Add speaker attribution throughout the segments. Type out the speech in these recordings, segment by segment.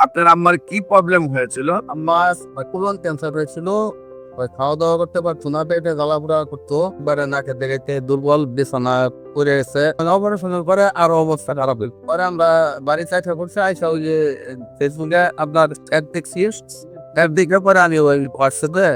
Speaker 1: আপনার আম্মার কি প্রবলেম হয়েছিল?
Speaker 2: আমার কোলন ক্যান্সার হয়েছিল। খাওয়া দাওয়া করতে পারতো না, পেটে জ্বালাপোড়া করতো, এবারে নাকে দেখে দুর্বল, বিছানা পড়ে গেছে। অপারেশনের পরে আরো অবস্থা খারাপ হইল। পরে আমরা বাড়ি চাইতে করছি, আইসা ওই যে ফেসবুকে আপনার অ্যাড দেখছি। অ্যাড দেখে পরে আমি ওই হোয়াটসঅ্যাপে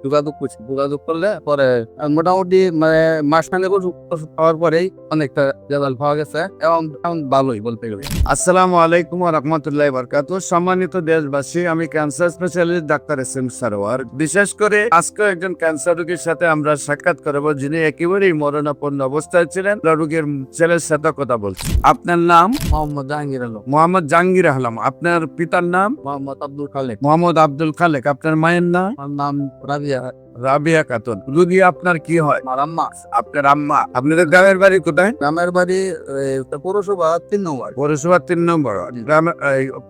Speaker 2: যোগাযোগ করলে পরে মোটামুটি মানে মাসখানেক ওষুধ খাওয়ার পরেই অনেকটা রেজাল্ট পাওয়া গেছে এবং এখন ভালোই বলতে গেলে।
Speaker 1: আসসালামু আলাইকুম ওয়া রাহমাতুল্লাহি ওয়া বারাকাতুহু। সম্মানিত দেশবাসী, আমি cancer specialist doctor S M Sarwar. বিশেষ করে আজকে একজন ক্যান্সার রোগীর সাথে আমরা সাক্ষাৎ করব, যিনি একেবারেই মরণাপন্ন অবস্থায় ছিলেন। রোগীর ছেলের সাথে কথা বলছি। আপনার নাম?
Speaker 2: মোহাম্মদ জাহাঙ্গীর আলম।
Speaker 1: মোহাম্মদ জাহাঙ্গীর আলম। আপনার পিতার নাম?
Speaker 2: মোহাম্মদ আব্দুল খালেক।
Speaker 1: মোহাম্মদ আব্দুল খালেক। আপনার মায়ের নাম?
Speaker 2: আমার নাম রাবিয়া।
Speaker 1: রাবিয়া খাতুন। রোগী আপনার কি হয়?
Speaker 2: আমার আম্মা।
Speaker 1: আপনার আম্মা। আপনাদের গ্রামের বাড়ি কোথায়?
Speaker 2: গ্রামের বাড়ি পৌরসভা 3 নম্বর।
Speaker 1: পৌরসভা 3 নম্বর।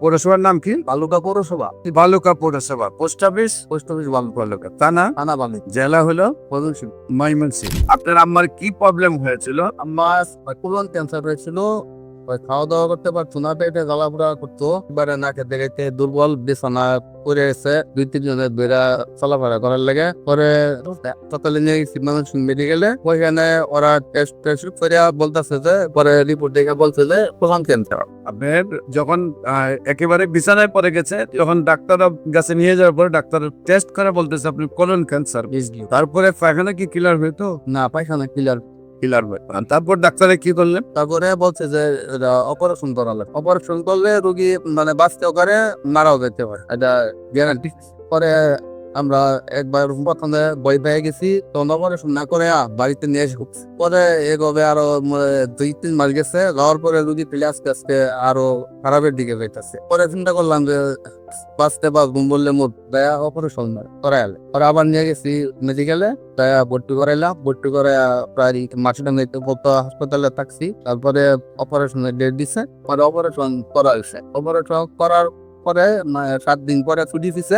Speaker 1: পৌরসভার নাম কি?
Speaker 2: বালুকা পৌরসভা।
Speaker 1: বালুকা পৌরসভা। Post office?
Speaker 2: Post office
Speaker 1: Baluka. থানা?
Speaker 2: থানা বালি।
Speaker 1: জেলা হলো
Speaker 2: ময়মনসিংহ।
Speaker 1: ময়মনসিংহ। আপনার আম্মার কি প্রবলেম হয়েছিল?
Speaker 2: আমার কোলন ক্যান্সার হয়েছিল। খাওয়া দাওয়া করতে পারতো না, পেটে জ্বালাপোড়া করতো, এবারে নাকে দেখে দুর্বল, বিছানা পড়ে গেছে। 2-3 জনের বেড়া চলাফেরা করার লাগে। পরে সকালে নিয়ে গেছি ময়মনসিংহ মেডিকেলে। ওইখানে ওরা টেস্ট করে বলতেছে যে, পরে রিপোর্ট দেখে বলছে যে কোলন ক্যান্সার।
Speaker 1: আপনার যখন একেবারে বিছানায় পড়ে গেছে, যখন ডাক্তার কাছে নিয়ে যাওয়ার পরে ডাক্তার টেস্ট করে বলতেছে আপনি কোলন ক্যান্সার। তারপরে পায়খানা কি ক্লিয়ার হইতো?
Speaker 2: না, পায়খানা ক্লিয়ার।
Speaker 1: ক্লিয়ার হয়। তারপর ডাক্তারে কি করলেন?
Speaker 2: তারপরে বলছে যে অপারেশন করা লাগবে। অপারেশন করলে রোগী মানে বাঁচতেও পারে, মারাও যেতে পারে, এটা গ্যারান্টি। পরে আমরা একবার প্রথমে ভয় পেয়ে গেছি, তখন অপারেশন না করে বাড়িতে নিয়ে এসে পরে এভাবে আরো 2-3 মাস গেছে। যাওয়ার পরে রোগী পেলে আস্তে আস্তে আরো খারাপের দিকে যাইতেছে। পরে চিন্তা করলাম যে বাঁচতে পারবো বললে মোট দয়া অপারেশন করাইলে। পরে আবার নিয়ে গেছি মেডিকেলে, দয়া ভর্তি করাইলাম। ভর্তি করে প্রায় মাসটা হাসপাতালে থাকছি। তারপরে অপারেশনের ডেট দিছে, পরে অপারেশন করা হয়েছে। অপারেশন করার পরে 7 দিন পরে ছুটি দিছে।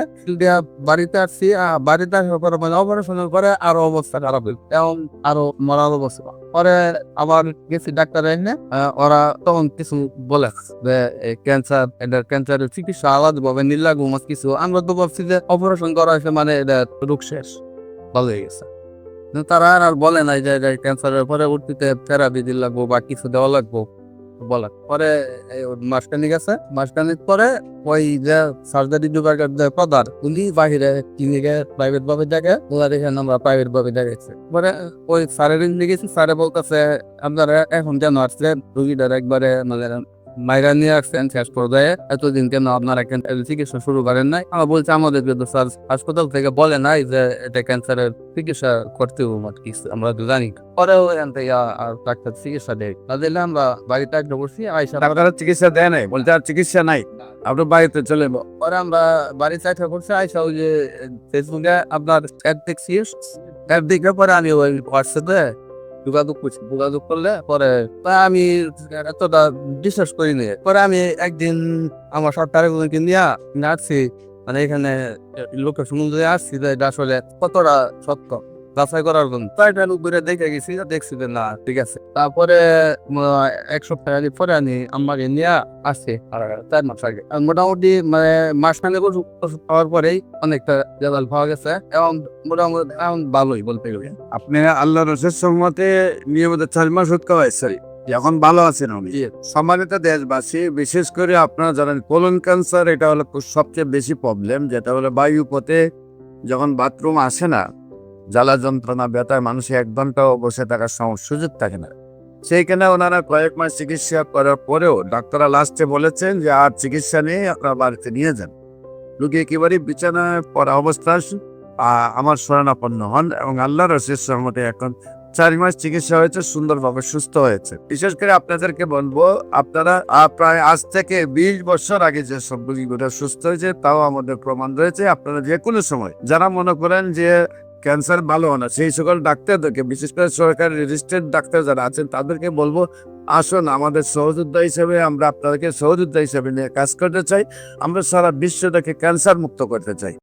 Speaker 2: বাড়িতে আসছি। বাড়িতে আসার পরে মানে অপারেশনের পরে আরো অবস্থা খারাপ হইল এবং আরো মরার অবস্থা। পরে আবার গেছি ডাক্তার এনে, ওরা তখন কিছু বলে যে ক্যান্সার, এটা ক্যান্সারের চিকিৎসা আলাদা ভাবে নির্লাগ কিছু। আমরা তো ভাবছি যে অপারেশন করা হয়েছে মানে এটা রোগ শেষ, ভালো হয়ে গেছে। তারা আর বলে নাই যে ক্যান্সারের পরবর্তীতে থেরাপি দিতে লাগবো বা কিছু দেওয়া লাগবো বলার। পরে মাসখানিক আছে, মাসখানিক পরে ওই যে সার্জারি বিভাগের যে প্রধান, উনি বাহিরে ক্লিনিকে প্রাইভেট ভাবে দেখে, ওনার এখানে আমরা প্রাইভেট ভাবে দেখাইছি। পরে ওই স্যারের গেছি, স্যারে বলতেছে আপনারা এখন কেন আসছেন, রুগীটার একবারে মানে মাইরা নিয়ে আসছেন শেষ পর্যায়ে, এতদিন কেন আপনারা চিকিৎসা শুরু করেন নাই? আমরা বলছি আমাদের কিন্তু স্যার হাসপাতাল থেকে বলে নাই যে এটা ক্যান্সারের চিকিৎসা করতে কিছু, আমরা তো জানি। পরে ওখান থেকে আর ডাক্তার চিকিৎসা দেয় না দিলে আমরা বাড়িতে একটা বসছি। আইসা
Speaker 1: ডাক্তারের চিকিৎসা দেয় নাই, বলতে আর চিকিৎসা নাই, আপনার বাড়িতে চলে যাবো।
Speaker 2: পরে আমরা বাড়ি চাইতে করছি, আইসা ওই যে ফেসবুকে আপনার অ্যাড দেখছি। অ্যাড দেখে পরে আমি ওই হোয়াটসঅ্যাপে যোগাযোগ করলে পরে আমি এতটা বিশ্বাস করিনি। পরে আমি একদিন আমার সরকারের নিয়ে আসছি, মানে এখানে লোকের সমুদ্রে আসছি যে এটা আসলে কতটা সত্য যাচাই করার জন্য। কয়েকটা লোক ঘুরে দেখে গেছি, দেখছি যে না ঠিক আছে। তারপরে 1 সপ্তাহ পরে আমি আমাকে নিয়ে আসছি আর 4 মাস আগে। মোটামুটি মানে মাসখানেক ওষুধ খাওয়ার পরেই অনেকটা রেজাল্ট পাওয়া গেছে এবং মোটামুটি এখন ভালোই বলতে গেলে।
Speaker 1: আপনি আল্লাহ রসের সম্মতে নিয়মিত 4 মাস ওষুধ খাওয়াইছেন, এখন ভালো আছেন উনি। সম্মানিত দেশবাসী, বিশেষ করে আপনারা জানেন কোলন ক্যান্সার এটা হলো সবচেয়ে বেশি প্রবলেম, যেটা হলো বায়ু পথে যখন বাথরুম আসে না, জ্বালা যন্ত্রণা ব্যথায় মানুষের 1 ঘন্টাও বসে থাকার সুযোগ থাকে না। সেইখানে ওনারা কয়েক মাস চিকিৎসা করার পরেও ডাক্তাররা লাস্টে বলেছেন যে আর চিকিৎসা নিয়ে আপনার বাড়িতে নিয়ে যান। রোগী একেবারে বিছানায় পড়া অবস্থা আমার শরণাপন্ন হন এবং আল্লাহর রসের সহমতে এখন 4 মাস চিকিৎসা হয়েছে, সুন্দরভাবে সুস্থ হয়েছে। বিশেষ করে আপনাদেরকে বলবো, আপনারা প্রায় আজ থেকে 20 বছর আগে যে সব রোগীগুলো সুস্থ হয়েছে তাও আমাদের প্রমাণ রয়েছে। আপনারা যে কোনো সময় যারা মনে করেন যে ক্যান্সার ভালো না, সেই সকল ডাক্তারদেরকে, বিশেষ করে সরকারি রেজিস্টার্ড ডাক্তার যারা আছেন তাদেরকে বলবো আসুন আমাদের সহযোদ্ধা হিসেবে, আমরা আপনাদেরকে সহযোদ্ধা হিসেবে নিয়ে কাজ করতে চাই। আমরা সারা বিশ্বটাকে ক্যান্সার মুক্ত করতে চাই।